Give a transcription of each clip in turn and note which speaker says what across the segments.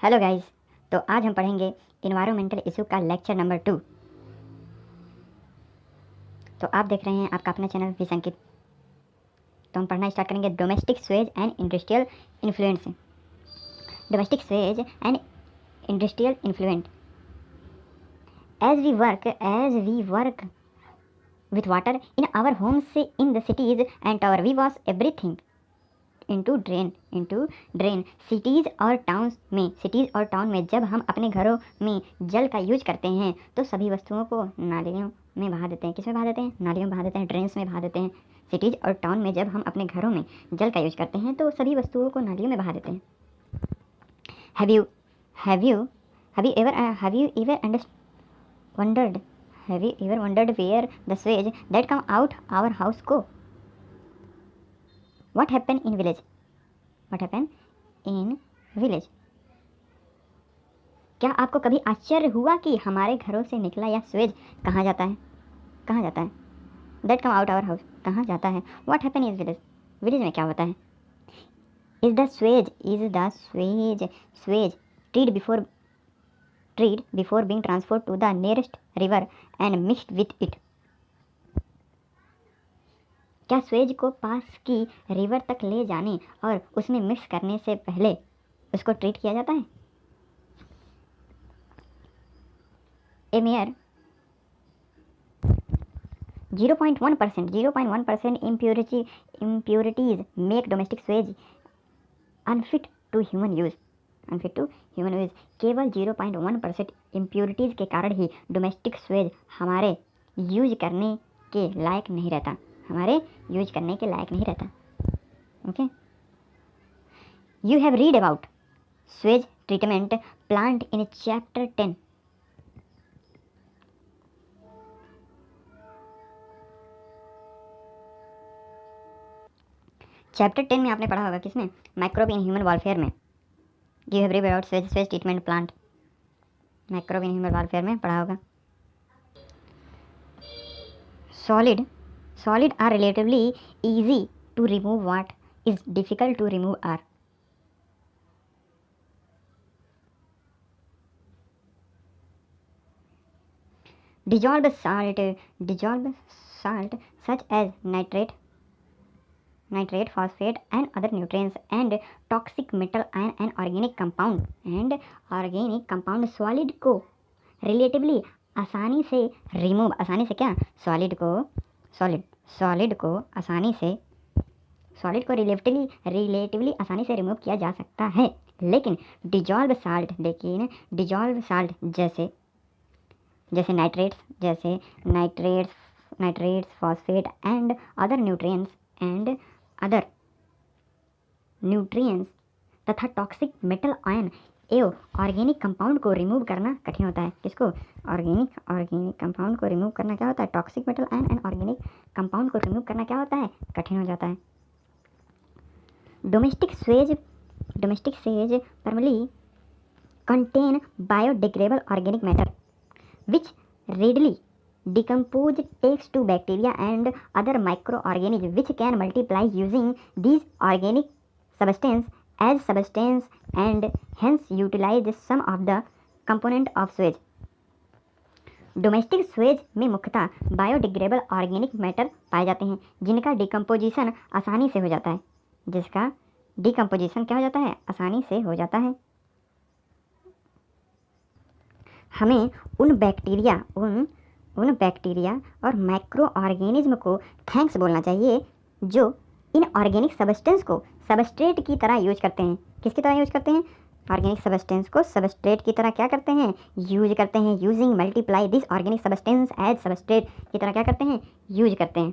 Speaker 1: Hello guys. तो आज हम पढ़ेंगे इन्वायरमेंटल इशू का लेक्चर नंबर 2। तो आप देख रहे हैं आपका अपना चैनल विसंकित। तो हम पढ़ना स्टार्ट करेंगे domestic sewage and industrial influence. Domestic sewage and industrial influent. As we work with water in our homes, in the cities and tower, we wash everything into drain। Cities और town में जब हम अपने घरों में जल का यूज करते हैं तो सभी वस्तुओं को नालियों में बहा देते हैं। किस में बहा देते हैं? नालियों में बहा देते हैं, ड्रेन्स में बहा देते हैं। सिटीज़ और टाउन में जब हम अपने घरों में जल का यूज करते हैं तो सभी वस्तुओं को नालियों में बहा देते हैं। Have you have you have you ever have you ever wondered have you ever wondered where the sewage that come out our house go? What happened in village? क्या आपको कभी आश्चर्य हुआ कि हमारे घरों से निकला या स्वेज कहाँ जाता है? That come out our house कहाँ जाता है? What happened in village? Village में क्या होता है? Is the sewage treated before being transported to the nearest river and mixed with it? क्या स्वेज को पास की रिवर तक ले जाने और उसमें मिक्स करने से पहले उसको ट्रीट किया जाता है? ए mayor 0.1% impurities make domestic sewage unfit to human use। केवल 0.1% इम्प्योरिटीज़ के कारण ही डोमेस्टिक स्वेज हमारे यूज करने के लायक नहीं रहता। Okay. You have read about sewage treatment plant in chapter 10। Chapter 10 में आपने पढ़ा होगा, किसमें? माइक्रोब इन ह्यूमन वालफेयर में। You have read about sewage treatment plant, microbe in human welfare में पढ़ा होगा। Solid are relatively easy to remove. What is difficult to remove are? Dissolved salt such as nitrate, phosphate and other nutrients and toxic metal ion and organic compound solid को relatively आसानी से remove, आसानी से क्या? Solid को relatively आसानी से remove किया जा सकता है, लेकिन डिजॉल्व साल्ट जैसे nitrates phosphate and other nutrients तथा टॉक्सिक मेटल आयन एवं ऑर्गेनिक कंपाउंड को रिमूव करना कठिन होता है। किसको? ऑर्गेनिक कंपाउंड को रिमूव करना क्या होता है? Toxic metal ion and organic compound को रिमूव करना क्या होता है? कठिन हो जाता है। Domestic Suez primarily contain biodegradable organic matter which readily decompose takes to bacteria and other microorganisms which can multiply using these organic substance and hence utilize some of the component of sewage। Domestic Suez में मुख्यतः biodegradable organic matter पाए जाते हैं जिनका decomposition आसानी से हो जाता है। हमें उन बैक्टीरिया और माइक्रो ऑर्गेनिज्म को थैंक्स बोलना चाहिए जो इन ऑर्गेनिक सब्सटेंस को सबस्ट्रेट की तरह यूज करते हैं। किसकी तरह यूज करते हैं? ऑर्गेनिक सब्सटेंस को सबस्ट्रेट की तरह क्या करते हैं? यूज करते हैं। Using multiply this organic substance as substrate की तरह क्या करते हैं? यूज करते हैं।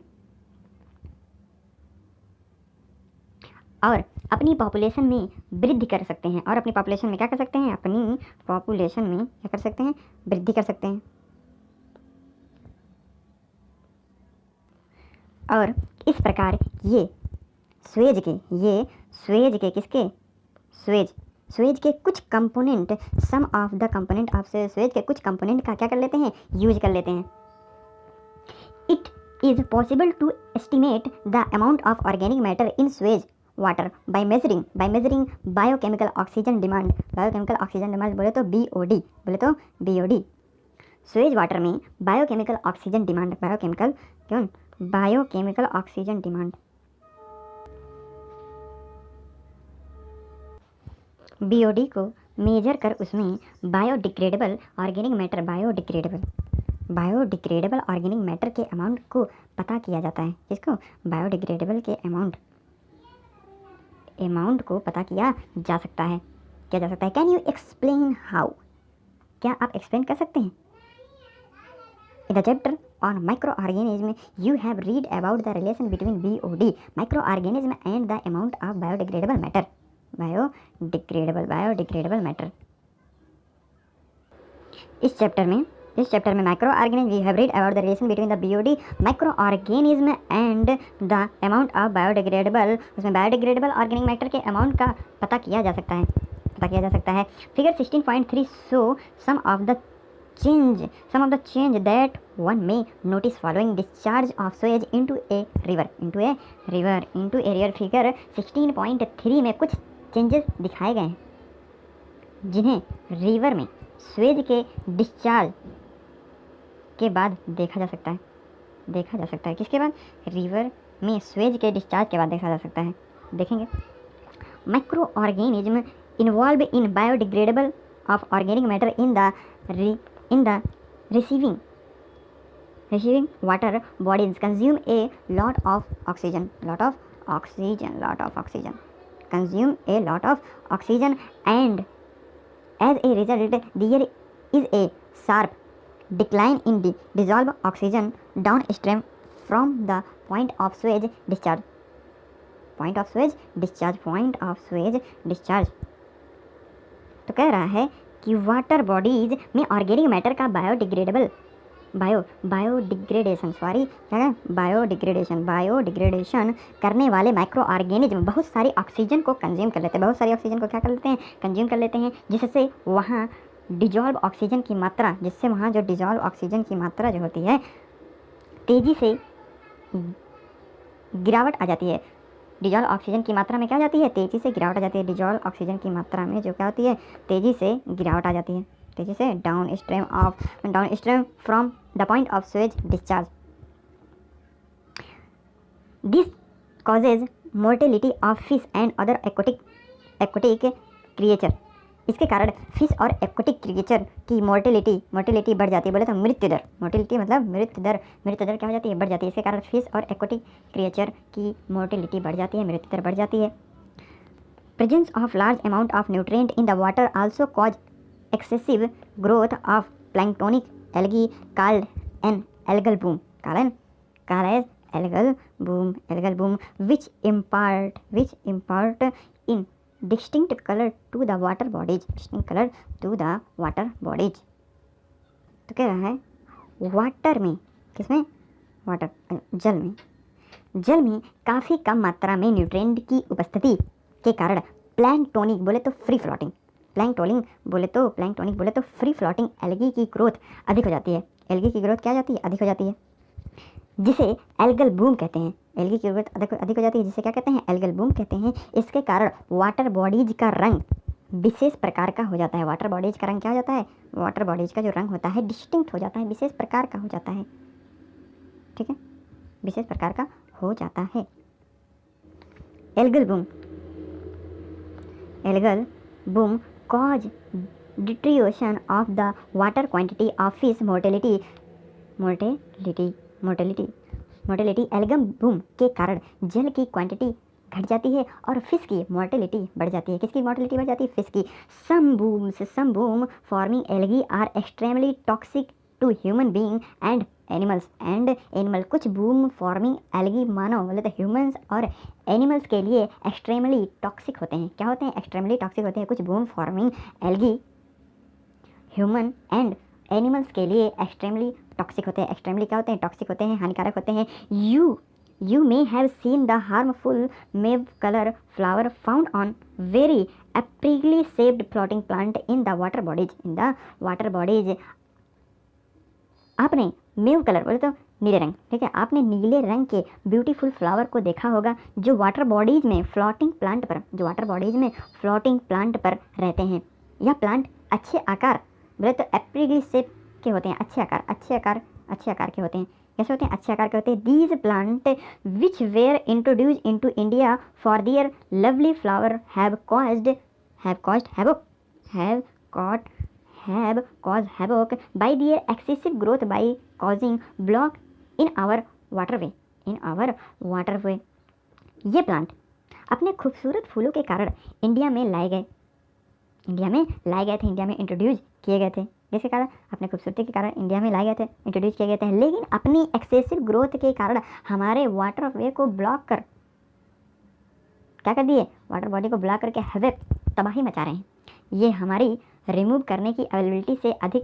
Speaker 1: और अपनी पॉपुलेशन में वृद्धि कर सकते हैं। वृद्धि कर सकते हैं। और इस प्रकार ये स्वेज के कुछ कंपोनेंट स्वेज के कुछ कंपोनेंट का क्या कर लेते हैं? यूज कर लेते हैं। It is possible to estimate the amount of organic matter in sewage water by measuring biochemical oxygen demand बोले तो BOD। स्वेज वाटर में बायोकेमिकल ऑक्सीजन डिमांड BOD को मेजर कर उसमें बायोडिग्रेडेबल ऑर्गेनिक मैटर के अमाउंट को पता किया जाता है। इसको बायोडिग्रेडेबल के अमाउंट को पता किया जा सकता है। Can you explain how? क्या आप एक्सप्लेन कर सकते हैं? In the chapter on microorganism, you have read about the relation between BOD, microorganism, and the amount of biodegradable matter. Biodegradable matter. इस चैप्टर में microorganism we have read about the relation between the BOD microorganism and the amount of biodegradable, उसमें biodegradable organic matter के amount का पता किया जा सकता है। Figure 16.3 show some of the change that one may notice following discharge of sewage into a river. Figure 16.3 में कुछ चेंजेस दिखाए गए हैं जिन्हें रिवर में स्वेज के डिस्चार्ज के बाद देखा जा सकता है। किसके बाद? रिवर में स्वेज के डिस्चार्ज के बाद देखा जा सकता है। देखेंगे micro organism involve in biodegradable of organic matter in the receiving water bodies consume a lot of oxygen and as a result there is a sharp decline in the dissolved oxygen downstream from the point of sewage discharge। तो कह रहा है कि water bodies में organic matter का biodegradation करने वाले micro organism बहुत सारी ऑक्सीजन को कंज्यूम कर लेते हैं, कंज्यूम कर लेते हैं, जिससे वहाँ डिजॉल्व ऑक्सीजन की मात्रा जो होती है तेज़ी से गिरावट आ जाती है। डिजॉल्व ऑक्सीजन की मात्रा में क्या हो जाती है? तेज़ी से गिरावट आ जाती है। डिजॉल्व ऑक्सीजन की मात्रा में जो क्या होती है? तेज़ी से गिरावट आ जाती है, तेज़ी से down stream from the point of Suez discharge. This causes mortality of fish and other aquatic creature. इसके कारण फिश और एक्वाटिक क्रिएचर की मोर्टेलिटी बढ़ जाती है। बोले तो मृत्यु दर, मोर्टेलिटी मतलब मृत्यु दर क्या हो जाती है? बढ़ जाती है। इसके कारण फिश और एक्वाटिक क्रिएचर की मोर्टेलिटी बढ़ जाती है, मृत्यु दर बढ़ जाती है। Presence of large amount of nutrient in the water also cause excessive growth of planktonic algae called an algal boom which impart in distinct color to the water bodies। तो कह रहा है वाटर में, किसमें? जल में काफ़ी कम मात्रा में न्यूट्रिएंट की उपस्थिति के कारण प्लैंक्टोनिक बोले तो फ्री फ्लोटिंग एल्गी की ग्रोथ अधिक हो जाती है। अधिक हो जाती है जिसे एल्गल बूम कहते हैं। एल्गी की ग्रोथ अधिक हो जाती है जिसे क्या कहते हैं? एल्गल बूम कहते हैं। इसके कारण वाटर बॉडीज का रंग विशेष प्रकार का हो जाता है। वाटर बॉडीज का रंग क्या हो जाता है? वाटर बॉडीज का जो रंग होता है डिस्टिंक्ट हो जाता है, विशेष प्रकार का हो जाता है। ठीक है, विशेष प्रकार का हो जाता है। Algal bloom cause deterioration of the water quantity of fish mortality. Algal bloom के कारण जल की क्वांटिटी घट जाती है और फिश की मोर्टेलिटी बढ़ जाती है। किसकी मोर्टेलिटी बढ़ जाती है? फिश की। Some bloom forming algae are extremely toxic to human being and animal. कुछ बूम फॉर्मिंग एल्गी मानव बोले तो ह्यूमंस और एनिमल्स के लिए एक्सट्रीमली टॉक्सिक होते हैं। क्या होते हैं? एक्सट्रीमली टॉक्सिक होते हैं। कुछ bloom forming algae human and animals के लिए एक्सट्रीमली टॉक्सिक होते हैं। एक्सट्रीमली क्या होते हैं? टॉक्सिक होते हैं, हानिकारक होते हैं। You may have seen the harmful mauve color flower found on very aptly shaped floating plant in the water bodies। आपने मेव कलर बोले तो नीले रंग, ठीक है, आपने नीले रंग के ब्यूटीफुल फ्लावर को देखा होगा जो वाटर बॉडीज में फ्लोटिंग प्लांट पर, जो वाटर बॉडीज में फ्लोटिंग प्लांट पर रहते हैं। यह प्लांट अच्छे आकार, बोले तो एप्रिली शेप के होते हैं, अच्छे आकार, अच्छे आकार के होते हैं। कैसे होते हैं? अच्छे आकार के होते हैं। These plant which were introduce into India for their lovely flower have caused havoc by their excessive growth by causing block in our waterway. ये प्लांट अपने खूबसूरत फूलों के कारण इंडिया में लाए गए थे, इंडिया में इंट्रोड्यूस किए गए थे। जिसके कारण, अपने खूबसूरती के कारण इंडिया में लाए गए थे, इंट्रोड्यूस किए गए थे, लेकिन अपनी एक्सेसिव ग्रोथ के कारण हमारे वाटरवे को ब्लॉक कर क्या कर दिए? वाटर बॉडी को ब्लॉक करके हैवक, तबाही मचा रहे हैं। ये हमारी रिमूव करने की अवेलेबिलिटी से अधिक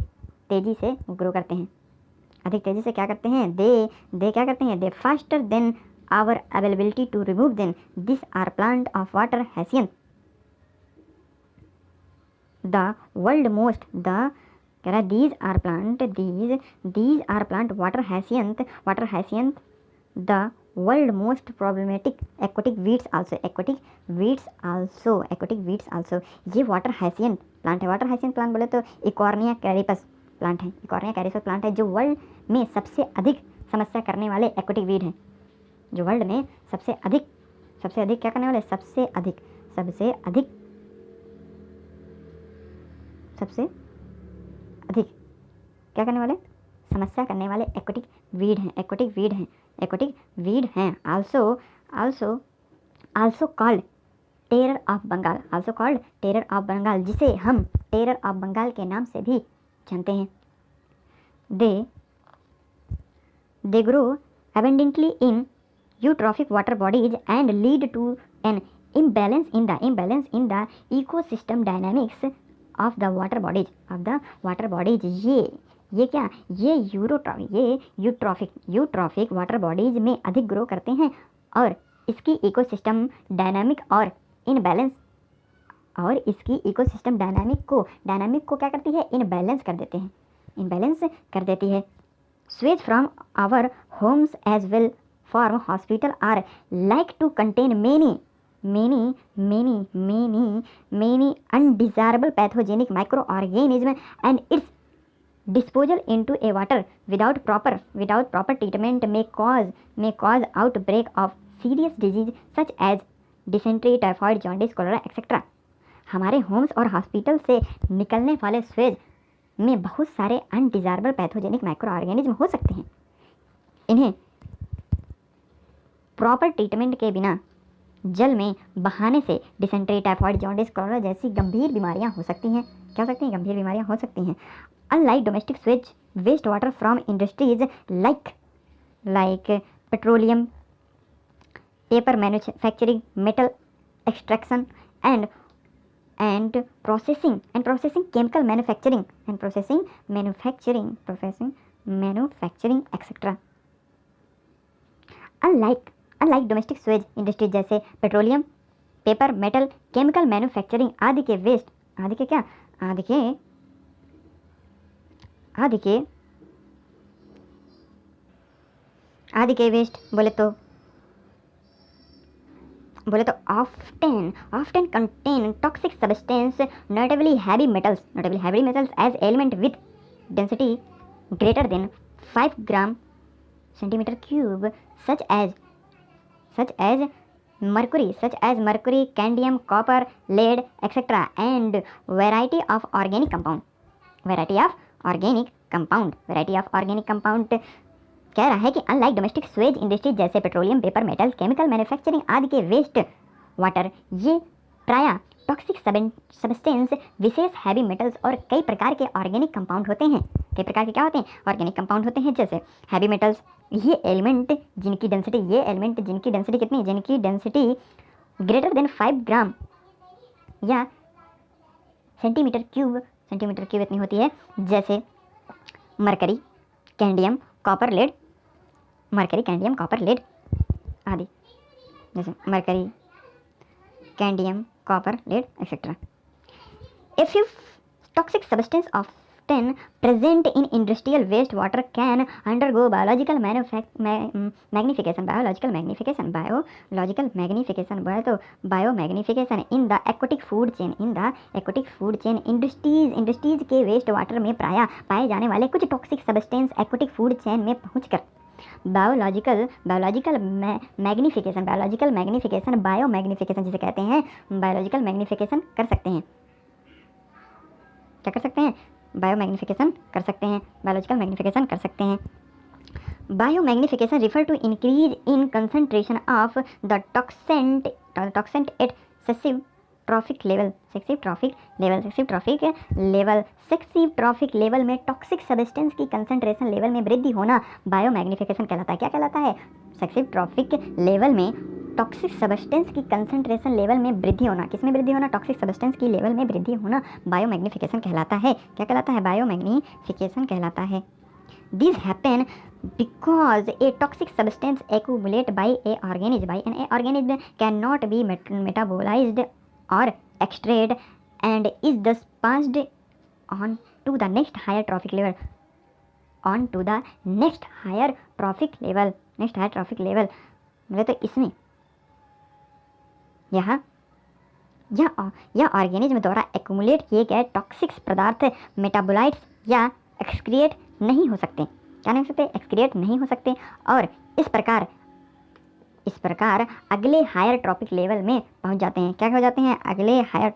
Speaker 1: तेज़ी से ग्रो करते हैं, अधिक तेज़ी से क्या करते हैं? दे क्या करते हैं? They faster than our availability to remove them. This are plant of water hyacinth the world most the कह रहा है these are plant water hyacinth the world most problematic aquatic weeds also. ये वाटर हैसियंट प्लांट है। Water hyacinth plant बोले तो इकॉर्निया कैरिपस plant है, प्लांट है जो वर्ल्ड में सबसे अधिक समस्या करने वाले एक्वाटिक वीड हैं, जो वर्ल्ड में सबसे अधिक क्या करने वाले? सबसे अधिक क्या करने वाले? समस्या करने वाले एक्वाटिक वीड हैं। Also called terror of Bengal, जिसे हम टेरर ऑफ बंगाल के नाम से भी जानते हैं। They grow abundantly in eutrophic water bodies and lead to an imbalance in the ecosystem dynamics of the water bodies। ये क्या? ये यूट्रॉफिक वाटर बॉडीज में अधिक ग्रो करते हैं और इसकी इकोसिस्टम डायनामिक और इनबैलेंस, और इसकी इकोसिस्टम डायनामिक को क्या करती है? इनबैलेंस कर देती है। Sewage from our homes as well from hospital are like to contain many undesirable pathogenic microorganism and its disposal into a water without proper treatment may cause outbreak of serious disease such as dysentery, typhoid, jaundice, cholera etc। हमारे Holmes और hospital से निकलने वाले Suez में बहुत सारे undesirable pathogenic micro organism हो सकते हैं। इन्हें प्रॉपर ट्रीटमेंट के बिना जल में बहाने से डिसेंट्री, टाइफाइड, जॉन्डिस, कोलेरा जैसी गंभीर बीमारियां हो सकती हैं। क्या हो सकती हैं? गंभीर बीमारियां हो सकती हैं। Unlike domestic sewage waste water from industries like petroleum, paper manufacturing, metal extraction and processing, chemical manufacturing and processing manufacturing etc। Unlike domestic sewage industry जैसे petroleum, paper, metal, chemical manufacturing आदि के वेस्ट, आदि के waste बोले तो often contain toxic substance, notably heavy metals as element with density greater than 5 gram centimeter cube such as mercury, cadmium, copper, lead etc। and variety of organic compound कह रहा है कि अनलाइक डोमेस्टिक स्वेज इंडस्ट्री जैसे petroleum, paper, metal, chemical manufacturing आदि के waste water ये प्रायः toxic substance, विशेष heavy metals और कई प्रकार के ऑर्गेनिक कंपाउंड होते हैं। कई प्रकार के क्या होते हैं? ऑर्गेनिक कंपाउंड होते हैं। जैसे हैवी मेटल्स, ये एलिमेंट जिनकी डेंसिटी कितनी? जिनकी डेंसिटी ग्रेटर देन 5 ग्राम या सेंटीमीटर क्यूब इतनी होती है। जैसे मरकरी, कैंडियम, कॉपर, लेड आदि। जैसे mercury, cadmium, copper, lead etcetera. A few toxic substances of often present in industrial wastewater can undergo biological magnification, biomagnification in the aquatic food chain, industries के waste water में प्रायः पाए जाने वाले कुछ toxic substance aquatic food chain में पहुंचकर biological magnification biomagnification जिसे कहते हैं, बायोलॉजिकल मैग्निफिकेशन कर सकते हैं। क्या कर सकते हैं? बायोमैग्निफिकेशन कर सकते हैं, बायोलॉजिकल मैग्निफिकेशन कर सकते हैं। Biomagnification refer to increase in concentration of the toxicant at successive trophic level में टॉक्सिक सब्सटेंस की कंसंट्रेशन लेवल में वृद्धि होना बायोमैग्निफिकेशन कहलाता है। क्या कहलाता है? सेक्सिव ट्रॉफिक लेवल में टॉक्सिक सब्सटेंस की कंसंट्रेशन लेवल में वृद्धि होना। किसमें वृद्धि होना? टॉक्सिक सब्सटेंस की लेवल में वृद्धि होना बायोमैग्निफिकेशन कहलाता है। क्या कहलाता है? बायोमैग्निफिकेशन कहलाता है। This happen because a toxic substance accumulate by an organism cannot be metabolized or extracted and is thus passed on to the next higher trophic level, next higher trophic level। मतलब तो इसमें यह organism द्वारा accumulate किए गए toxic पदार्थ metabolites या excrete नहीं हो सकते। क्या नहीं हो सकते? एक्सक्रिएट नहीं हो सकते और इस प्रकार अगले हायर ट्रॉपिक लेवल में पहुंच जाते हैं। क्या हो जाते हैं? अगले हायर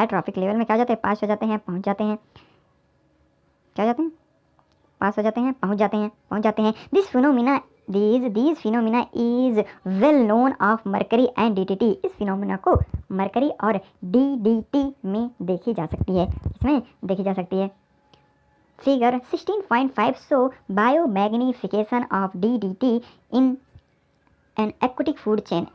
Speaker 1: ट्रॉपिक लेवल में क्या हो जाते हैं? पास हो जाते हैं, पहुंच जाते हैं। क्या हो जाते हैं? पास हो जाते हैं, पहुंच जाते हैं। These phenomena is well known of mercury and DDT। इस फिनोमिना को मरकरी और DDT में देखी जा सकती है। इसमें देखी जा सकती है। Figure 16.5 show biomagnification of DDT in an aquatic food chain।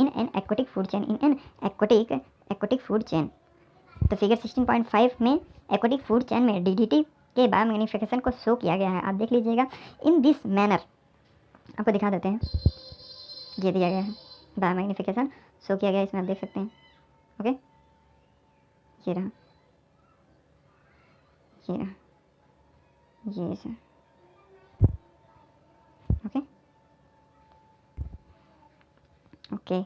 Speaker 1: तो फिगर 16.5 में एक्वाटिक फूड चेन में DDT के बायोमैग्निफिकेशन को शो किया गया है। आप देख लीजिएगा। इन दिस मैनर, आपको दिखा देते हैं। ये दिया गया है, बायोमैग्निफिकेशन शो किया गया है, इसमें आप देख सकते हैं। ओके, ये रहा, ये sir. Okay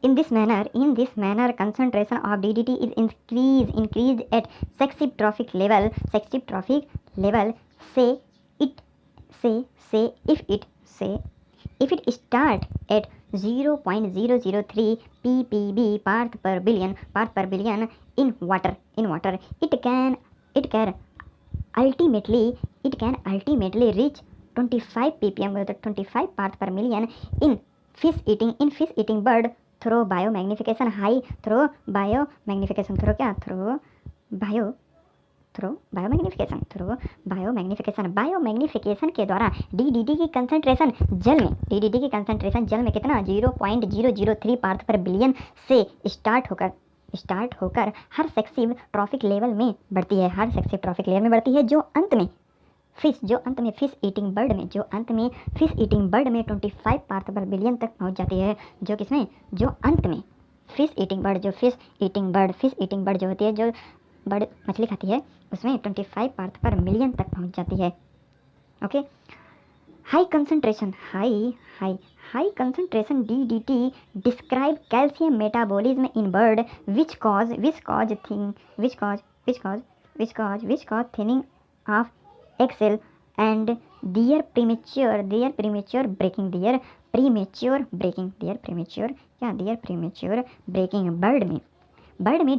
Speaker 1: In this manner, concentration of DDT is increased at sexive trophic level. Say if it start at 0.003 ppb part per billion in water, it can ultimately reach 25 ppm, 25 parts per million in fish eating bird through biomagnification biomagnification के द्वारा DDT की concentration जल में कितना? 0.003 part पर billion से start होकर हर सेक्सिव trophic level में बढ़ती है, जो अंत में फिश ईटिंग बर्ड में 25 पार्ट पर बिलियन तक पहुंच जाती है। जो किसमें? जो अंत में फिश ईटिंग बर्ड जो होती है, जो बर्ड मछली खाती है, उसमें 25 पार्ट पर मिलियन तक पहुंच जाती है। Okay, high concentration DDT describe calcium metabolism in bird which cause thinning of egg cell and their premature breaking bird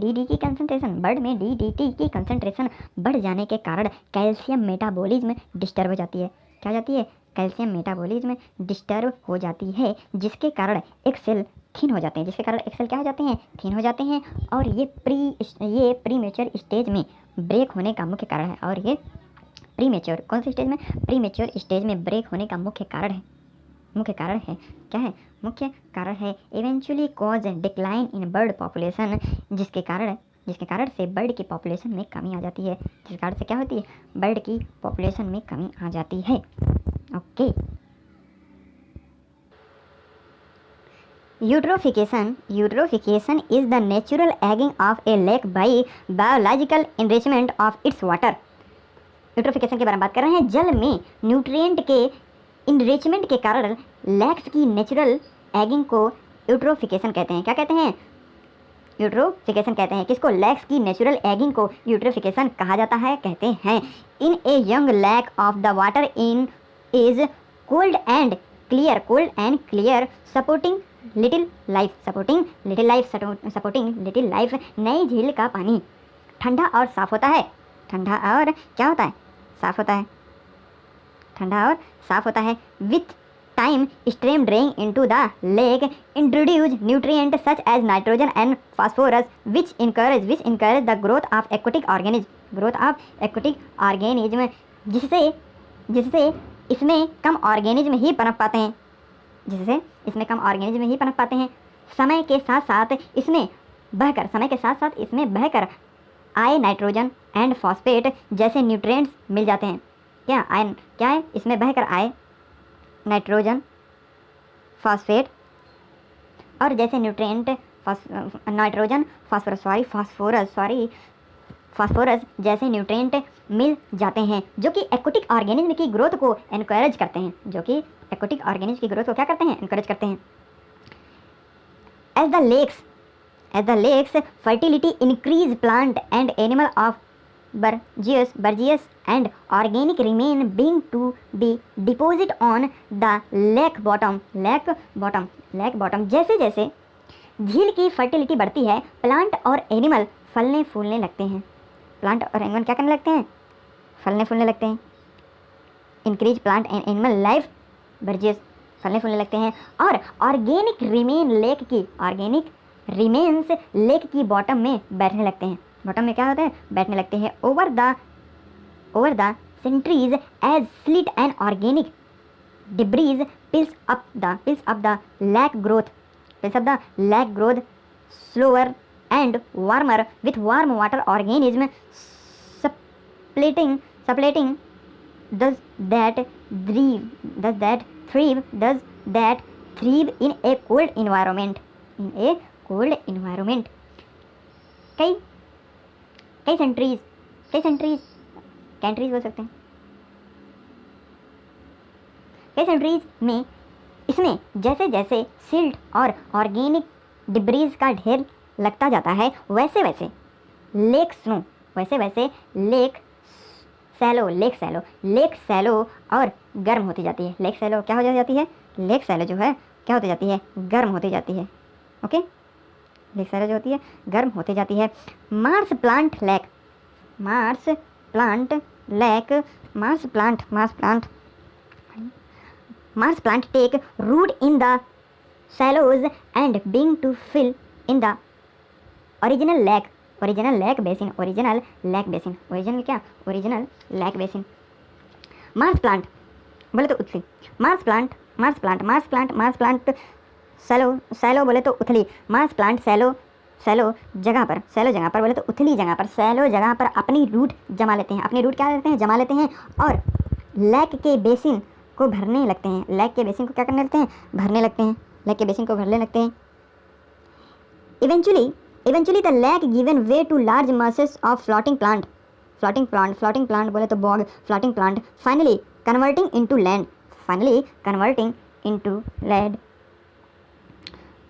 Speaker 1: में DDT की कंसंट्रेशन बढ़ जाने के कारण कैल्शियम मेटाबॉलिज्म डिस्टर्ब हो जाती है। क्या जाती है? कैल्शियम मेटाबॉलिज्म डिस्टर्ब हो जाती है, जिसके कारण एक सेल थीन हो जाते हैं। क्या हो जाते हैं? थीन हो जाते हैं और ये प्रीमेच्योर स्टेज में ब्रेक होने का मुख्य कारण है। और ये प्रीमेच्योर कौन सी स्टेज में? प्रीमेच्योर स्टेज में ब्रेक होने का मुख्य कारण है। क्या है? मुख्य कारण है eventually cause decline in bird population, जिसके कारण से बर्ड की पॉपुलेशन में कमी आ जाती है। जिसके कारण से क्या होती है? बर्ड की पॉपुलेशन में कमी आ जाती है। Okay, eutrophication is the natural ageing of a lake by biological enrichment of its water. Eutrophication के बारे में बात कर रहे हैं। जल में न्यूट्रिएंट के इनरिचमेंट के कारण लैक्स की नेचुरल एगिंग को यूट्रोफिकेशन कहते हैं। क्या कहते हैं? यूट्रोफिकेशन कहते हैं। किसको? लैक्स की नेचुरल एगिंग को यूट्रोफिकेशन कहा जाता है, कहते हैं। In a young lake of the water in is cold and clear supporting little life. नई झील का पानी ठंडा और साफ होता है। ठंडा और क्या होता है? साफ होता है। ठंडा और साफ होता है। With time stream draining into the lake introduce nutrient such as nitrogen and phosphorus which encourage the growth of aquatic organism जिससे इसमें कम ऑर्गेनिज्म ही पनप पाते हैं। समय के साथ साथ इसमें बहकर आए नाइट्रोजन एंड फॉस्फेट जैसे न्यूट्रिएंट्स मिल जाते हैं। क्या है? इसमें बहकर आए नाइट्रोजन, फॉस्फेट और जैसे न्यूट्रिएंट फास्फोरस जैसे न्यूट्रिएंट मिल जाते हैं, जो कि एक्वेटिक ऑर्गेनिज्म की ग्रोथ को एनकरेज करते हैं। क्या करते हैं? एनकरेज करते हैं। As the lake's fertility increase plant and animal of Burgess and organic remain being to be deposited on the lake bottom। जैसे जैसे झील की फर्टिलिटी बढ़ती है, प्लांट और एनिमल फलने फूलने लगते हैं। क्या करने लगते हैं? फलने फूलने लगते हैं। Increase plant and animal life burgeons, फलने फूलने लगते हैं। और ऑर्गेनिक रिमेन्स लेक की बॉटम में बैठने लगते हैं। बॉटम में क्या होता है? बैठने लगते हैं। Over the centuries as silt and organic debris piles up the lake growth slower and warmer with warm water organism supplanting does that thrive in a cold environment। कई कंट्रीज बोल सकते हैं। कई कंट्रीज में इसमें जैसे जैसे सिल्ट और ऑर्गेनिक डिब्रीज का ढेर लगता जाता है, वैसे वैसे लेक सैलो और गर्म होती जाती है। लेक सैलो क्या हो जाती है? लेक सैलो जो है क्या होती जाती है? गर्म होती जाती है। ओके, लेक सैलो जो होती है गर्म होती जाती है। Marsh plant take root in the shallows and बिंग to fill in the original lake basin. Marsh plant बोले तो उथली। मार्स प्लांट सैलो बोले तो उथली। मार्स प्लांट सैलो जगह पर बोले तो उथली जगह पर, सैलो जगह पर अपनी रूट जमा लेते हैं। अपनी रूट क्या लेते हैं? जमा लेते हैं और लेक के बेसिन को भरने लगते हैं। लेक के बेसिन को क्या करने लगते हैं? भरने लगते हैं। लेक के बेसिन को भरने लगते हैं। Eventually the lake given way to large masses of floating plant बोले तो bog, floating plant finally converting into land।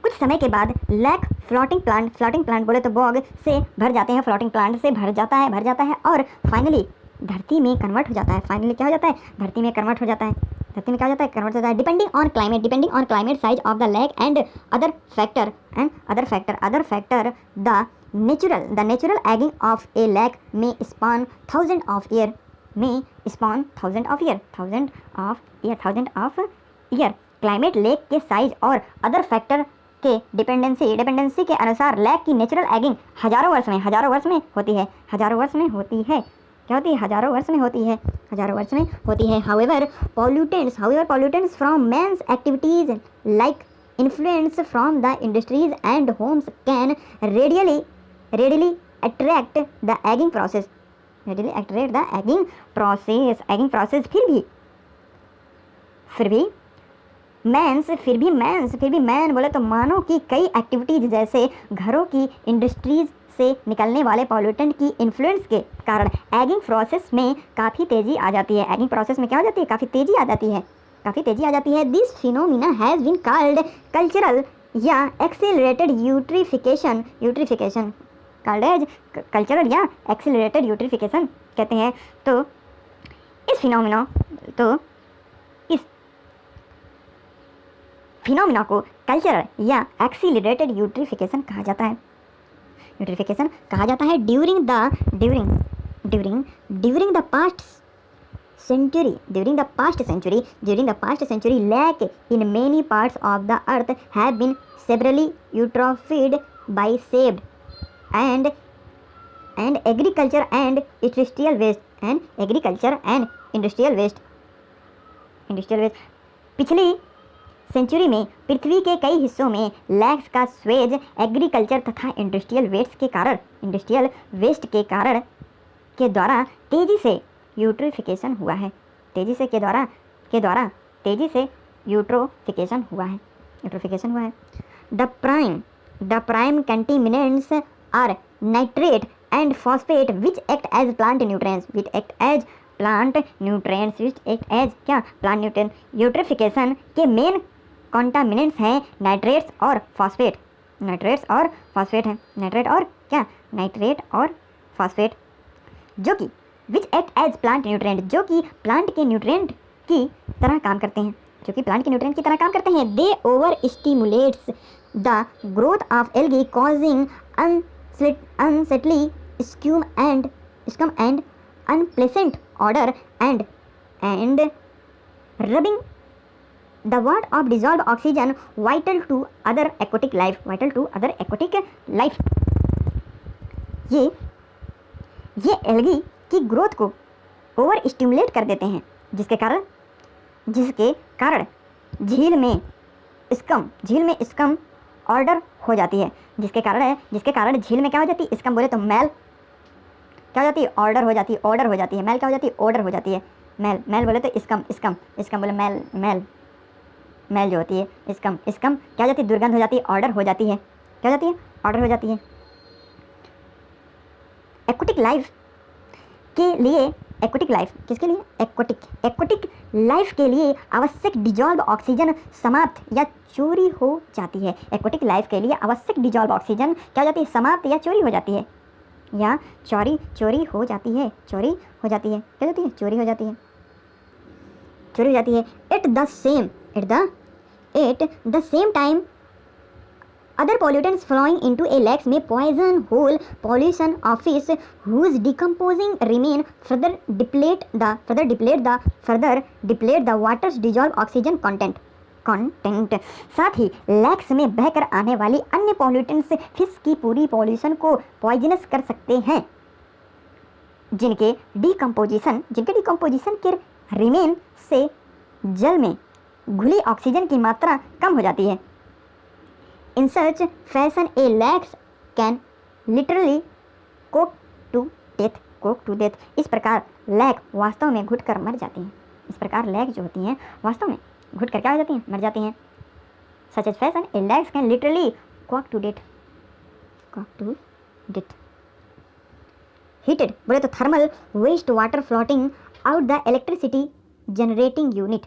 Speaker 1: कुछ समय के बाद लेक फ्लोटिंग प्लांट बोले तो बॉग से भर जाते हैं। फ्लोटिंग प्लांट से भर जाता है और फाइनली धरती में कन्वर्ट हो जाता है। फाइनली क्या हो जाता है? धरती में कन्वर्ट हो जाता है। कन्वर्ट होता है। Depending on climate size of the lake and other factor the natural ageing of a lake में span thousand of year. Climate, lake के साइज और अदर फैक्टर के डिपेंडेंसी के अनुसार लेक की नेचुरल एगिंग हजारों वर्ष में होती है। However, pollutants from man's activities like influence from the industries and homes can readily attract the egging process। Ageing process फिर भी फिर भी मैन बोले तो मानव की कई एक्टिविटीज़ जैसे घरों की, इंडस्ट्रीज से निकलने वाले पॉल्यूटेंट की इन्फ्लुएंस के कारण एगिंग प्रोसेस में काफ़ी तेज़ी आ जाती है। एगिंग प्रोसेस में क्या हो जाती है? काफ़ी तेज़ी आ जाती है। This phenomenon has been called cultural या accelerated eutrophication called as cultural या एक्सेलरेटेड यूट्रिफिकेशन कहते हैं। तो इस फिनोमिना को कल्चरल या एक्सीलरेटेड यूट्रिफिकेशन कहा जाता है। During the past century lake in many parts of the earth have been severely eutrophied by sewage and agriculture and industrial waste. पिछली सेंचुरी में पृथ्वी के कई हिस्सों में लैक्स का स्वेज एग्रीकल्चर तथा इंडस्ट्रियल वेस्ट के द्वारा तेजी से यूट्रोफिकेशन हुआ है। यूट्रोफिकेशन हुआ है। The prime contaminants are nitrate and phosphate which act as plant nutrients eutrophication के मेन कॉन्टामिनेंट्स हैं नाइट्रेट्स और फॉस्फेट जो कि which act as plant nutrient जो कि प्लांट के न्यूट्रिएंट की तरह काम करते हैं। They over stimulates the growth of algae causing unsightly scum and unpleasant odor and rubbing the word of dissolved oxygen vital to other aquatic life। ये algae की ग्रोथ को ओवर स्टिमुलेट कर देते हैं जिसके कारण झील में स्कम ऑर्डर हो जाती है। जिसके कारण झील में क्या हो जाती है? स्कम बोले तो मैल क्या हो जाती है? ऑर्डर हो जाती है। मैल क्या हो जाती है? ऑर्डर हो जाती है। मैल बोले तो स्कम बोले मैल जो होती है स्कम क्या हो जाती है? दुर्गंध हो जाती है, ऑर्डर हो जाती है। क्या हो जाती है? ऑर्डर हो जाती है। एक्वाटिक लाइफ के लिए आवश्यक डिजॉल्व ऑक्सीजन समाप्त या चोरी हो जाती है। एक्वाटिक लाइफ के लिए आवश्यक डिजॉल्व ऑक्सीजन क्या हो जाती है? समाप्त या चोरी हो जाती है। चोरी हो जाती है। क्या होती है? चोरी हो जाती है। At the same time other pollutants flowing into a lake may poison whole pollution of fish whose decomposing remain further deplete the water's dissolved oxygen content। साथ ही लैक्स में बहकर आने वाली अन्य पॉल्यूटेंट्स फिश की पूरी पॉल्यूशन को पॉइजनस कर सकते हैं जिनके डिकम्पोजिशन के रिमेन से जल में घुली ऑक्सीजन की मात्रा कम हो जाती है। In such fashion, a lake can literally cook to death। इस प्रकार लैक वास्तव में घुटकर मर जाती हैं। लैक जो होती हैं वास्तव में घुटकर क्या हो जाती हैं? मर जाती हैं। Such as fashion, a lake can literally cook to death। Heated बोले तो thermal waste water floating out the electricity generating unit।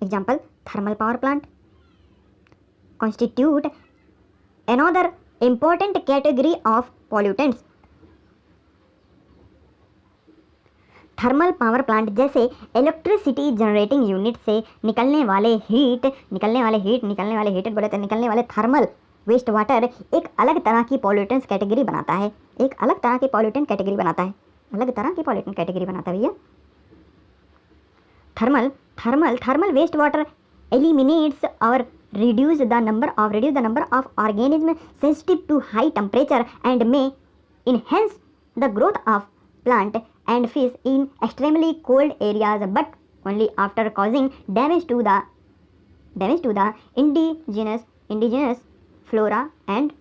Speaker 1: Example, thermal power plant constitute another important category of pollutants। Thermal power plant जैसे electricity generating unit से निकलने वाले thermal waste water एक अलग तरह की पॉल्यूटेंट्स कैटेगरी बनाता है। भैया thermal waste water eliminates or reduce the number of organisms sensitive to high temperature and may enhance the growth of plant and fish in extremely cold areas, but only after causing damage to the indigenous flora and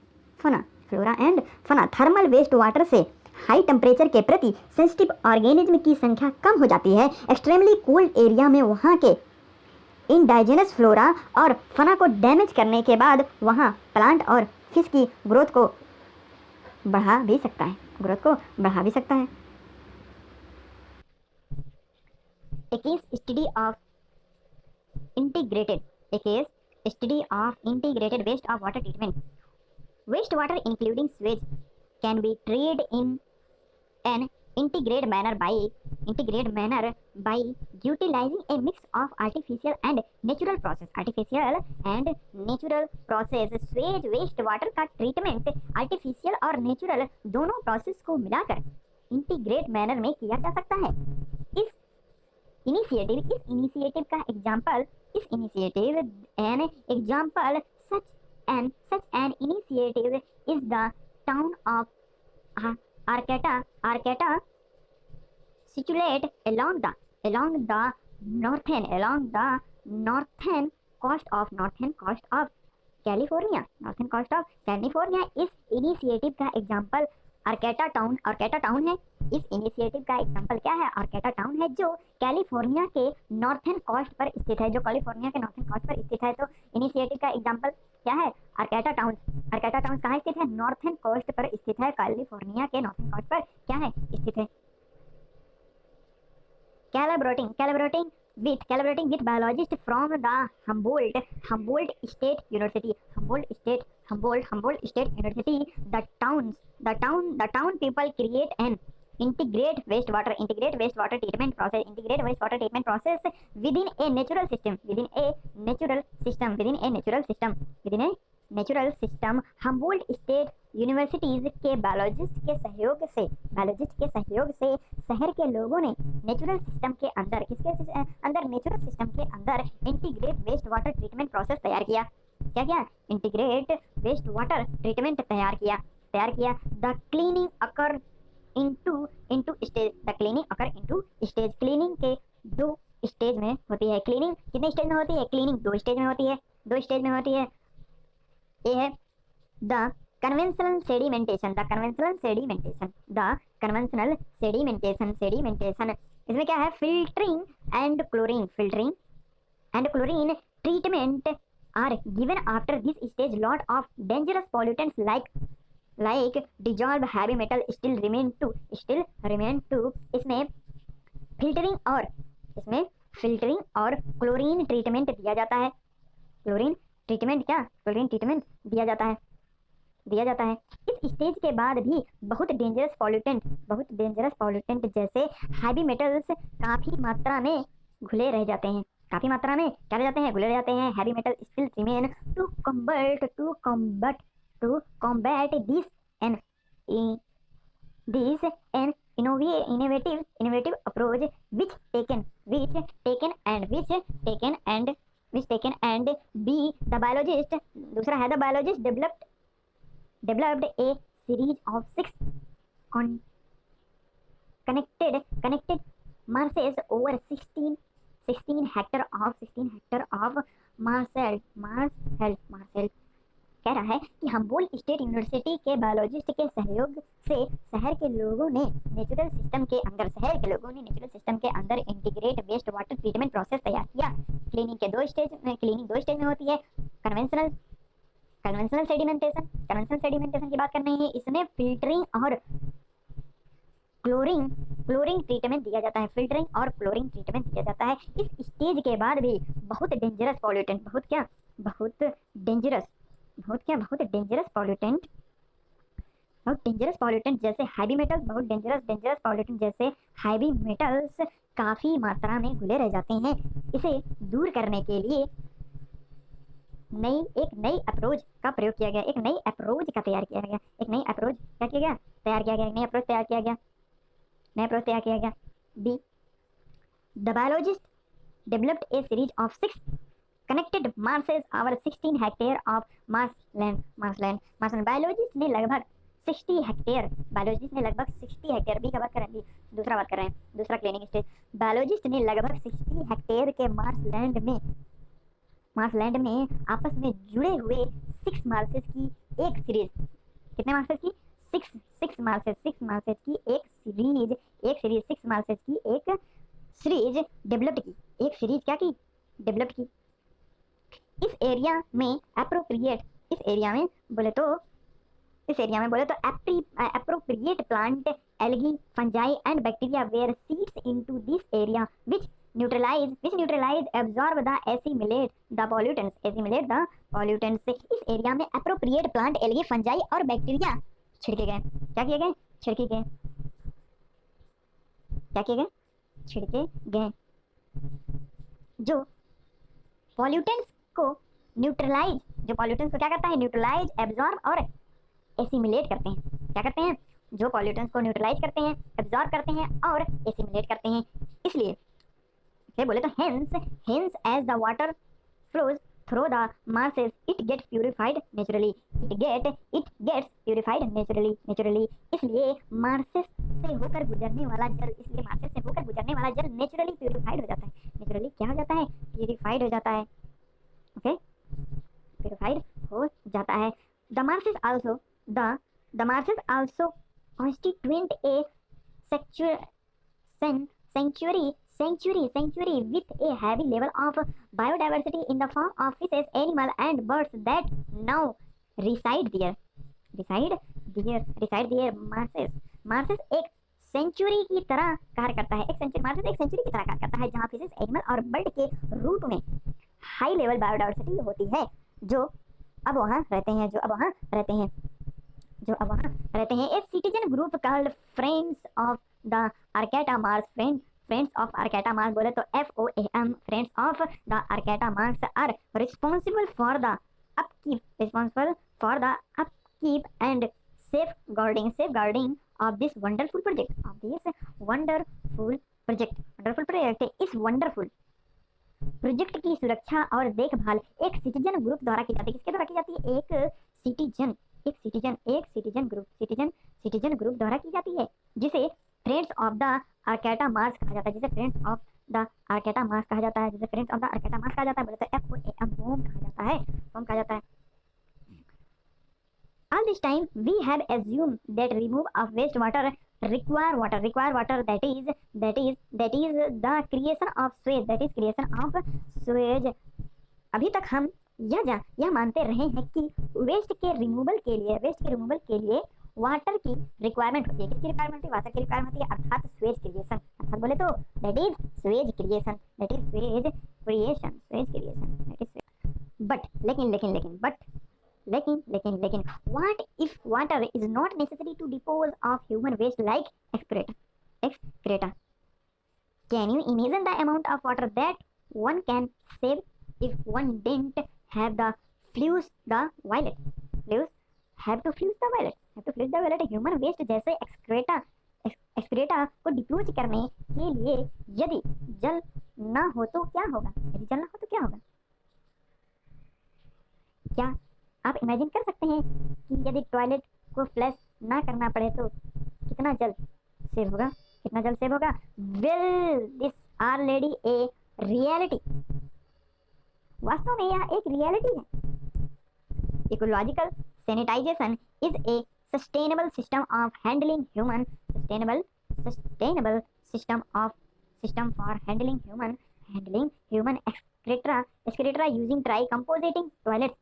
Speaker 1: fauna। Thermal waste water से high temperature के प्रति sensitive organism की संख्या कम हो जाती है। Extremely cold area में वहाँ के इंडाइजेनस फ्लोरा और फना को डैमेज करने के बाद वहाँ प्लांट और फिश की ग्रोथ को बढ़ा भी सकता है, A case study of integrated wastewater treatment. Wastewater including sewage can be treated in an integrated manner by utilizing a mix of artificial and natural process. Sewage waste water का treatment artificial और natural दोनों process को मिलाकर integrate manner में किया जा सकता है. इस इनिशिएटिव का example such an initiative is the town of Arcata situated along the northern coast of California. इस इनिशिएटिव का एग्जांपल आर्केटा टाउन है. इस इनिशिएटिव का एग्जांपल क्या है? आर्केटा टाउन है जो कैलिफोर्निया के नॉर्थन कोस्ट पर स्थित है. तो इनिशिएटिव का एग्जांपल क्या है? आर्केटा टाउन कहाँ स्थित है? नॉर्थन कोस्ट पर स्थित है. कैलिफोर्निया के नॉर्थन कोस्ट पर क्या है? स्थित है. Collaborating with biologists from the Humboldt State University. The town people create an integrated wastewater treatment process within a natural system. Humboldt State universities के बायोलॉजिस्ट के सहयोग से शहर के लोगों ने नेचुरल सिस्टम के अंदर integrate waste water treatment process तैयार किया. इंटीग्रेट वेस्ट वाटर ट्रीटमेंट तैयार किया. The cleaning occur into stage. Cleaning के 2 स्टेज में होती है. क्लीनिंग कितने स्टेज में होती है? क्लीनिंग 2 स्टेज में होती है. ये है द conventional sedimentation. इसमें क्या है? filtering and chlorine treatment are given after this stage. Lot of dangerous pollutants like dissolved heavy metal still remain to इसमें फिल्टरिंग और क्लोरीन ट्रीटमेंट दिया जाता है. क्लोरीन ट्रीटमेंट दिया जाता है. इस स्टेज के बाद भी बहुत डेंजरस पॉल्यूटेंट जैसे हैवी मेटल्स काफी मात्रा में घुले रह जाते हैं. Heavy metal still remain to combat this an innovative approach which taken and be the biologist. दूसरा है the biologist developed a series of 6 connected marshes over 16 hectare of Marshall. कह रहा है कि हम्बोल्ट स्टेट यूनिवर्सिटी के biologist के सहयोग से शहर के लोगों ने नेचुरल सिस्टम के अंदर integrate waste water treatment process तैयार किया. क्लीनिंग 2 स्टेज में होती है. कन्वेंशनल सेडिमेंटेशन की बात कर रहे हैं. इसमें फिल्टरिंग और क्लोरिंग ट्रीटमेंट दिया जाता है. इस स्टेज के बाद भी बहुत डेंजरस पॉल्यूटेंट जैसे हैवी मेटल्स काफी मात्रा में घुले रह जाते हैं. इसे दूर करने के लिए एक नई अप्रोच का प्रयोग किया गया. एक नई अप्रोच तैयार किया गया. Be the biologist developed A series of 6 connected marshes over 16 hectare of marshland. Biologist ने लगभग 60 हेक्टेयर बी का बात कर रहे हैं. दूसरा क्लीनिंग स्टेज. बायोलॉजिस्ट ने लगभग 60 हेक्टेयर के मार्शलैंड में आपस में जुड़े हुए 6 मार्शेस की एक सीरीज. कितने मार्शेस की? 6 मार्शेस की एक सीरीज डेवलप्ड की. इस एरिया में अप्रोप्रिएट, इस एरिया में बोले तो appropriate plant, algae, fungi and bacteria were seeds into this area which neutralize absorb the assimilate the pollutants से इस एरिया में appropriate plant, algae, fungi और बैक्टीरिया छिड़के गए। क्या किए गए? छिड़के गए। क्या किए गए? छिड़के गए, जो पॉल्यूटेंट्स को न्यूट्रलाइज, जो पॉल्यूटेंट्स को क्या करता है? न्यूट्रलाइज, एब्जॉर्ब और एसिमिलेट करते हैं। क्या करते हैं? जो पॉल्यूटेंट्स को न्यूट्रलाइज करते हैं, एब्जॉर्ब करते हैं और एसिमिलेट करते हैं। इसलिए क्या बोले तो hence as the water flows through the marshes it gets purified naturally, इसलिए मार्सेस से होकर गुजरने वाला जल, नेचुरली प्यूरिफाइड हो जाता है। नेचुरली क्या हो जाता है? प्यूरिफाइड हो जाता है। ओके, प्यूरिफाइड हो जाता है। The marshes also constituent a sanctuary with a heavy level of biodiversity in the form of fishes, animals and birds that now reside there. Marshes एक सेंचुरी की तरह कार्य करता है। मार्सेस एक सेंचुरी की तरह कार्य करता है जहाँ फिशेस, एनिमल और बर्ड के रूट में हाई लेवल बायोडाइवर्सिटी होती है, जो अब वहाँ रहते हैं। एक citizen group called friends of the Arcata marsh, friends of Arcata marsh बोले तो FOAM, friends of the Arcata marsh are responsible for the upkeep and safeguarding of this wonderful project, इस वंडरफुल प्रोजेक्ट की सुरक्षा और देखभाल एक citizen group द्वारा की जाती है। किसके द्वारा की जाती है? एक सिटीजन ग्रुप द्वारा की जाती है, जिसे friends of the Arcata Mars कहा जाता है। जिसे friends of the Arcata Mars कहा जाता है बोले तो FOAM फॉर्म कहा जाता है। All this time we have assumed that remove of wastewater require water, that is the creation of sewage, अभी तक हम यह मानते रहे हैं कि वेस्ट के रिमूवल के लिए वाटर की रिक्वायरमेंट होती है। किसकी रिक्वायरमेंट होती है? वाटर की रिक्वायरमेंट होती है, अर्थात स्वेज क्रिएशन। अर्थात बोले तो दैट इज स्वेज क्रिएशन। लेकिन what if water is not necessary to dispose of human waste like excreta? Can you imagine the amount of water that one can save if one didn't have to flush the toilet? Human waste जैसे excreta को dispose करने के लिए यदि जल ना हो तो क्या होगा? क्या आप इमेजिन कर सकते हैं कि यदि टॉयलेट को फ्लश ना करना पड़े तो कितना जल सेव होगा? Will this already a reality? वास्तव में यह एक रियलिटी है। Ecological sanitisation is a sustainable system for handling human excreta using dry compositing toilets।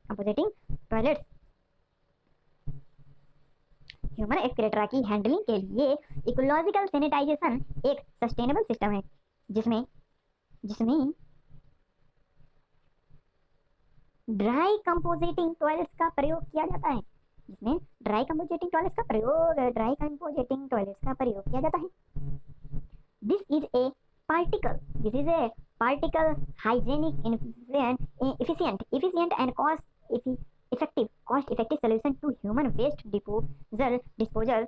Speaker 1: Human excreta की हैंडलिंग के लिए इकोलॉजिकल सैनिटाइजेशन एक सस्टेनेबल सिस्टम है जिसमें ड्राई कंपोजिटिंग टॉयलेट्स का प्रयोग किया जाता है। This is a particle hygienic, efficient and cost effective solution to human waste disposal.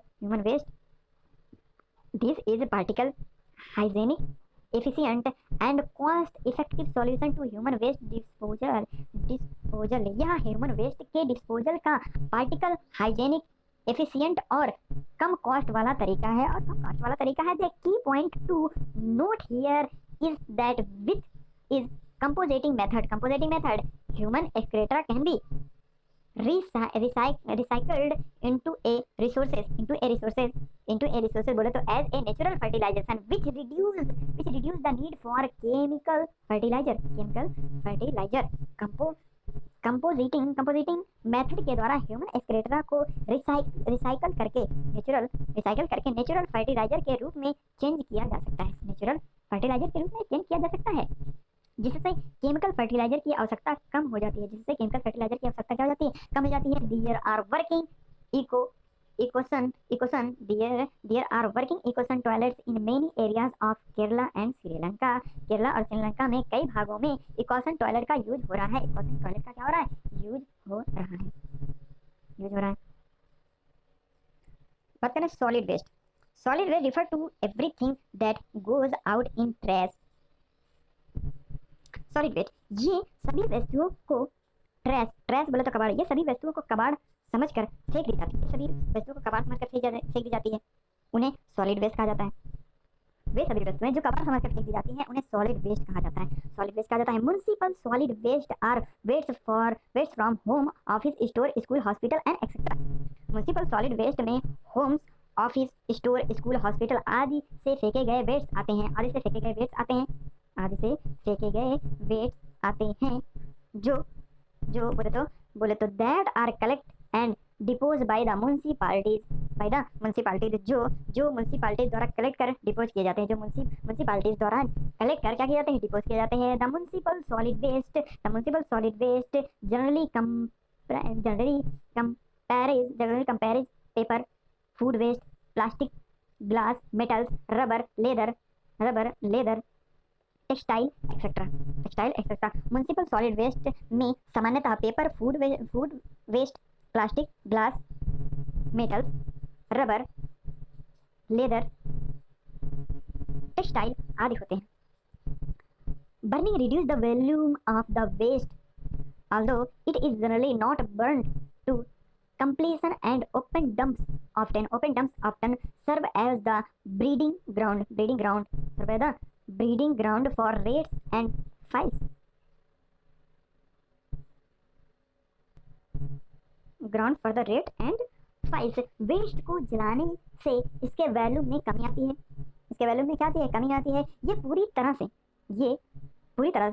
Speaker 1: This is a particle hygienic, efficient and cost effective solution to human waste disposal। यह human waste के disposal का particle hygienic, efficient और कम cost वाला तरीका है। The key point two note here is that with is compositing method human excreta can be recycled into a resources बोले तो as a natural fertilization which reduce the need for chemical fertilizer। Compositing method के द्वारा human excreta को recycle करके natural fertiliser के रूप में change किया जा सकता है। नेचुरल फर्टिलाइजर के रूप में चेंज किया जा सकता है, जिससे केमिकल फर्टिलाइजर की आवश्यकता कम हो जाती है। क्या हो जाती है? कम हो जाती है। There are working ecosan toilets in many areas of Kerala and Sri Lanka. Kerala और श्रीलंका में कई भागों में इकोसन टॉयलेट का यूज हो रहा है। इकोसन टॉयलेट का क्या हो रहा है? यूज हो रहा है। बात करें solid waste refer to everything that goes out in trash. Solid waste, ये सभी वस्तुओं को ट्रैश बोले तो कबाड़, ये सभी वस्तुओं को कबाड़ समझकर फेंक दी जाती है। उन्हें सॉलिड वेस्ट कहा जाता है। वे सभी वस्तुएं जो कबाड़ समझकर फेंक दी जाती हैं उन्हें सॉलिड वेस्ट कहा जाता है। Municipal solid waste are waste from home, office, store, school, hospital and etcetera. Municipal solid waste में homes, office, store, school, hospital आदि से फेंके गए वेस्ट आते हैं। जो बोले तो that are collect and dispose by the municipalities जो म्युनिसिपैलिटीज द्वारा कलेक्ट कर डिपोज किए जाते हैं। जो म्युनिसिपैलिटीज द्वारा कलेक्ट कर क्या किए जाते हैं? डिपोज किए जाते हैं। The municipal solid waste generally comprises paper, food waste, plastic, glass, metals, rubber, leather, textile etcetera. Municipal solid waste में सामान्यतः paper, food waste, plastic, glass, metals, rubber, leather, textile आदि होते हैं। Burning reduce the volume of the waste, although it is generally not burned to completion, and open dumps often serve as the breeding ground for rats and flies. Waste को जलाने से इसके value में कमी आती है। कमी आती है। ये पूरी तरह से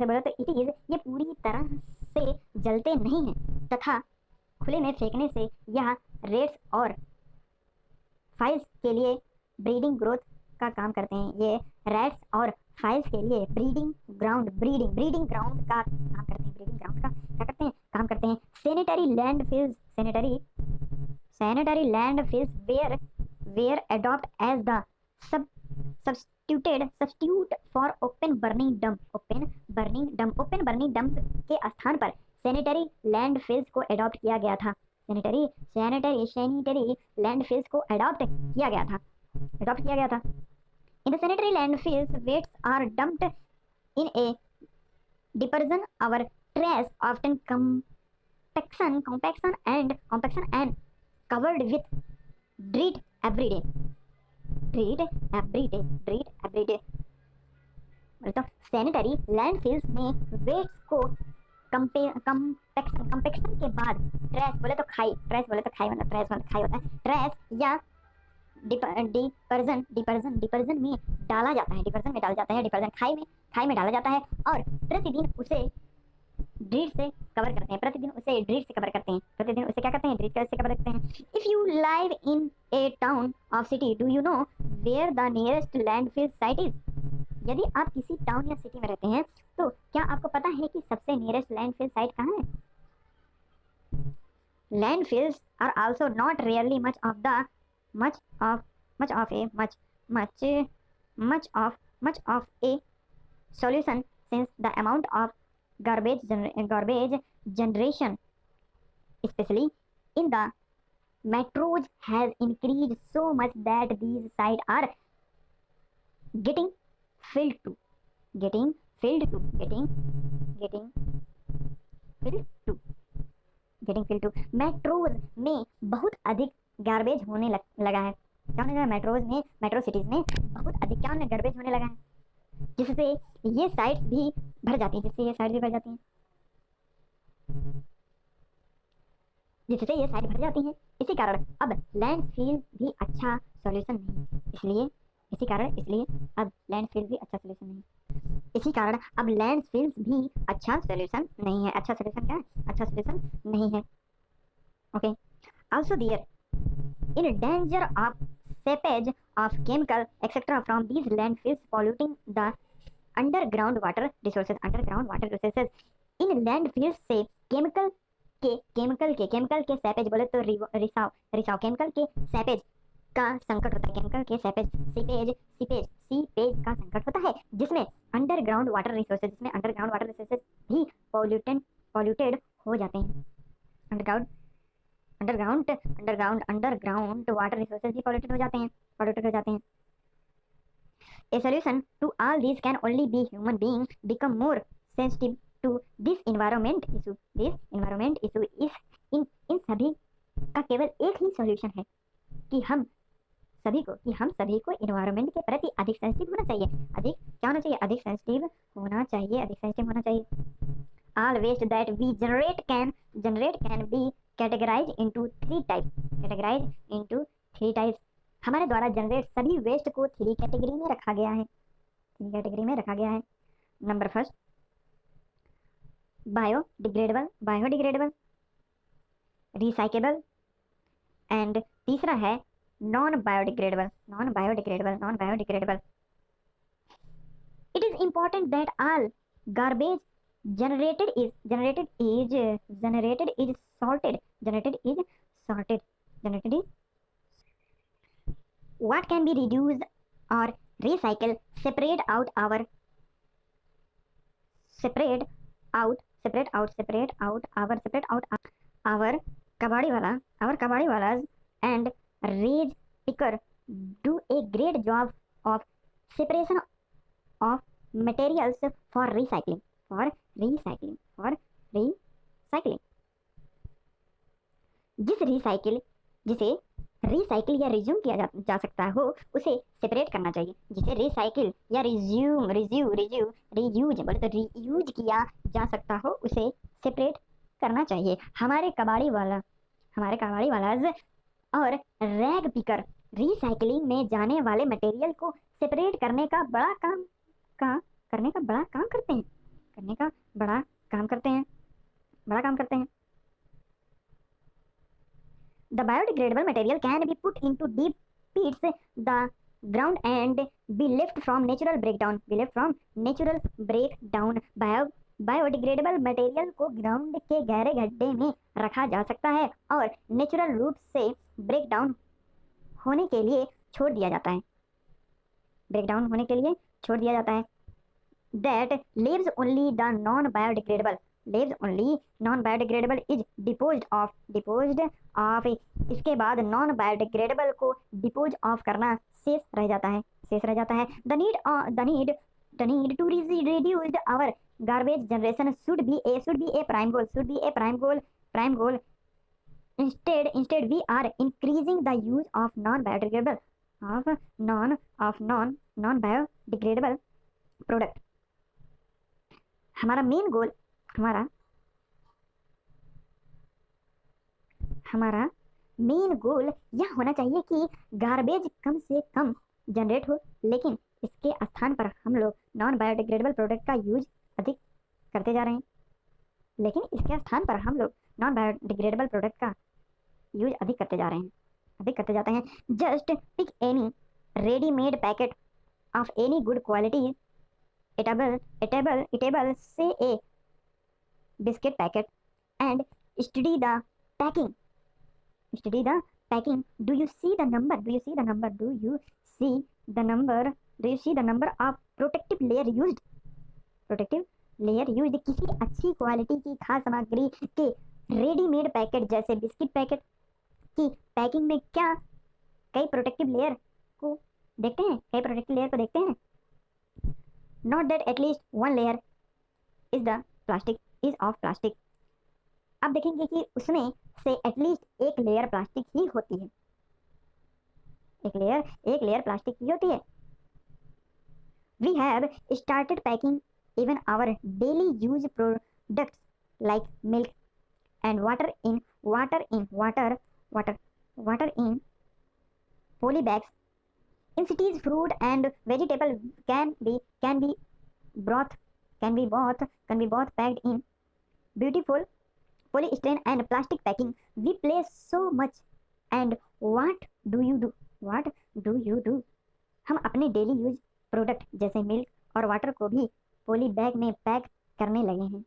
Speaker 1: बोले तो ये पूरी तरह से जलते नहीं हैं तथा खुले में फेंकने से यह रेट्स और फाइल्स के लिए ब्रीडिंग ग्रोथ का काम करते हैं। ये रैट्स और फाइल्स के लिए ब्रीडिंग ग्राउंड का काम करते हैं। Sanitary landfills were adopt as the substitute for open burning dump के स्थान पर सैनिटरी लैंडफिल्स को अडॉप्ट किया गया था। सैनिटरी लैंडफिल्स को अडॉप्ट किया गया था। In the sanitary landfills, wastes are dumped in a dispersion or trash, often compaction and covered with dirt every day. मतलब सैनिटरी लैंडफिल्स में वेस्ट को कंपैक्शन के बाद ट्रैश बोले तो खाई मतलब ट्रैश होता है। ट्रैश या डिपर्जन में डाला जाता है। डिपर्जन खाई में डाला जाता है और प्रतिदिन उसे ड्रिट से कवर करते हैं। प्रतिदिन उसे क्या करते हैं? ड्रिट से कवर करते हैं। If you live in a town of city, do you know where the nearest landfill site is? यदि आप किसी टाउन या सिटी में रहते हैं तो क्या आपको पता है कि सबसे नियरेस्ट लैंडफिल साइट कहाँ है? Landfills are also not really much of a solution, since the amount of garbage generation, especially in the metros, has increased so much that these sites are getting filled to metros में बहुत अधिक garbage होने लगा है। क्या होने लगा? Metro cities में बहुत अधिक गार्बेज होने लगा है, जिससे ये साइट्स भी भर जाती हैं। जिससे ये साइट भर जाती हैं। इसी कारण अब लैंडफिल भी अच्छा सॉल्यूशन नहीं। इसलिए अब लैंडफिल भी अच्छा सॉल्यूशन नहीं। इसी कारण अब लैंडफिल्स भी अच्छा सोल्यूशन नहीं है। अच्छा सोल्यूशन क्या है? अच्छा सोल्यूशन नहीं है। Okay, also there in danger of seepage of chemical etc from these landfills polluting the underground water resources in landfills से केमिकल के सैपेज बोले तो रिसाव रिसाव केमिकल के सैपेज का संकट होता है। केमिकल के सैपेज सीपेज का संकट होता है, जिसमें अंडरग्राउंड वाटर रिसोर्सेज भी पॉल्यूटेड हो जाते हैं। अंडरग्राउंड वाटर रिसोर्सेज भी पॉल्यूटेड हो जाते हैं। A solution to all these can only be human beings become more sensitive to this environment issue. इस इन सभी का केवल एक ही सॉल्यूशन है कि हम सभी को इन्वायरमेंट के प्रति अधिक सेंसिटिव होना चाहिए। अधिक सेंसिटिव होना चाहिए। All waste that we generate can be categorized into three types. हमारे द्वारा जनरेट सभी वेस्ट को थ्री कैटेगरी में रखा गया है। Number first, biodegradable, recyclable, and तीसरा है non biodegradable. It is important that all garbage generated is sorted. What can be reduced or recycled separate out our kabadi walas and rage picker do a great job of separation of materials for recycling. जिसे recycle या resume किया जा सकता हो उसे separate करना चाहिए। जिसे रिसाइकिल या रीयूज बोले तो रीयूज किया जा सकता हो उसे सेपरेट करना चाहिए। हमारे कबाड़ी वाला और रैग पिकर रिसाइकलिंग में जाने वाले मटेरियल को सेपरेट करने का बड़ा काम करते हैं। The biodegradable material can be put into deep pits the ground and be left from natural breakdown. Biodegradable material को ग्राउंड के गहरे गड्ढे में रखा जा सकता है और नेचुरल रूप से ब्रेकडाउन होने के लिए छोड़ दिया जाता है। That leaves only the non-biodegradable is disposed of। इसके बाद नॉन बायोडिग्रेडेबल को डिपोज ऑफ करना शेष रह जाता है। The need to reduce our garbage generation should be a prime goal. Instead we are increasing the use of non-biodegradable product. हमारा main goal यह होना चाहिए कि गार्बेज कम से कम जनरेट हो, लेकिन इसके स्थान पर हम लोग नॉन बायोडिग्रेडेबल प्रोडक्ट का यूज अधिक करते जा रहे हैं। Just pick any readymade packet of any good quality eatable say a biscuit packet and study the packing. Do you see the number of protective layer used? किसी अच्छी quality की खाद्य सामग्री के रेडीमेड पैकेट जैसे बिस्किट पैकेट की packing में क्या कई प्रोटेक्टिव लेयर को देखते हैं। Not that at least one layer is of plastic. अब देखेंगे कि उसमें से एटलीस्ट एक लेयर प्लास्टिक ही होती है। We have started packing even our daily use products like milk and water in poly bags. In cities, fruit and vegetable can be broth can be both packed in beautiful polystyrene and plastic packing. We play so much and what do you do? हम अपने daily use product जैसे milk और water को भी पोली bag में pack करने लगे हैं।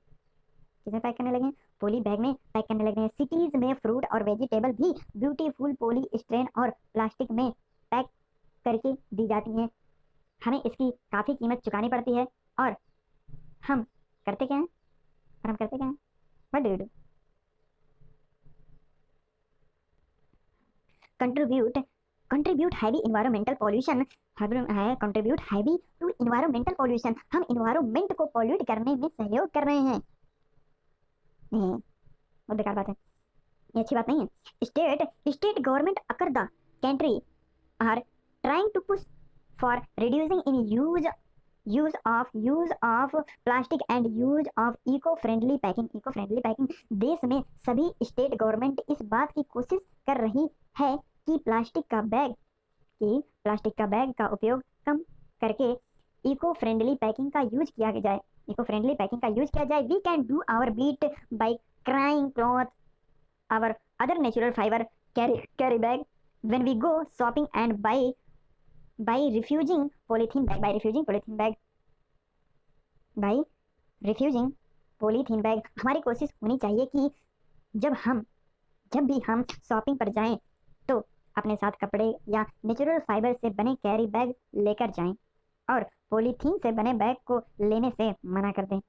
Speaker 1: किसमें पैक करने लगे हैं? पोली बैग में पैक करने लगे हैं। सिटीज में फ्रूट और वेजिटेबल भी ब्यूटीफुल पोली स्ट्रेन और प्लास्टिक में पैक करके दी जाती हैं। हमें इसकी काफ़ी कीमत चुकानी पड़ती है और हम करते क्या हैं? What do you do? Contribute heavy environmental pollution है contribute heavy to environmental pollution। हम environment को pollute करने में सहयोग कर रहे हैं। नहीं, बहुत बेकार बात है, ये अच्छी बात नहीं है। State government across the country are trying to push for reducing in use of plastic and use of eco-friendly packing। देश में सभी स्टेट गवर्नमेंट इस बात की कोशिश कर रही है कि प्लास्टिक का बैग का उपयोग कम करके इको फ्रेंडली पैकिंग का यूज किया जाए। We can do our bit by carrying cloth or other natural fibre carry bag when we go shopping and by refusing polythene bag. हमारी कोशिश होनी चाहिए कि जब भी हम शॉपिंग पर जाएं तो अपने साथ कपड़े या नेचुरल फाइबर से बने कैरी बैग लेकर जाएं और पॉलीथीन से बने बैग को लेने से मना कर दें।